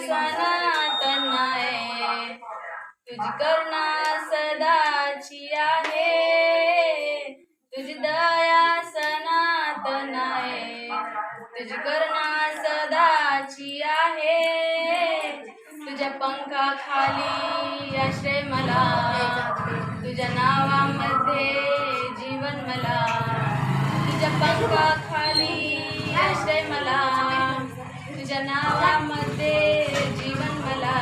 सनातन आहे, तुझी करुणा सदाची आहे, तुझी दया सनातन आहे, तुझी करुणा सदाची आहे. तुझ्या पंखाखाली आश्रय मला, तुझ्या नावामध्ये जीवन मला, तुझ्या पंखाखाली आश्रय मला, तुझ्या नावामध्ये जीवन मला.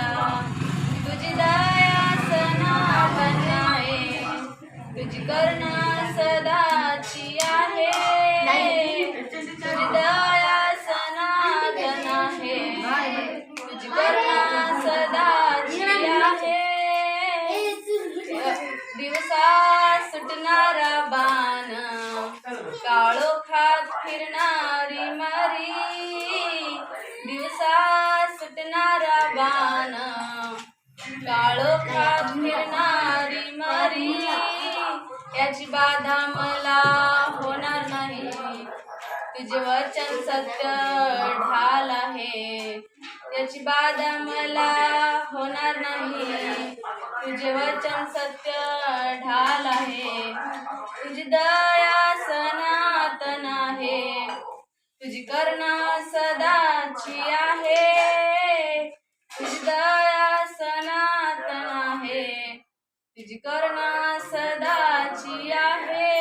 तुझी दया सनातन आहे, तुझी करुणा सदाची आहे, तुझी दया सनातन आहे, तुझी करुणा सदाची आहे. दिवसा सुटणारा बाण, काळोखात फिरणारी मरी, दिवसा सुटणारा बाण, काळोखात फिरणारी मरी. याची बाधा मला होणार नाही, तुझे वचन सत्य ढाल आहे. याची बाधा मला होणार नाही, तुझे वचन सत्य ढाल आहे. तुझी दया सनातन आहे, तुझी करुणा सदाची आहे, तुझी दया सनातन आहे, तुझी करुणा सदाची आहे.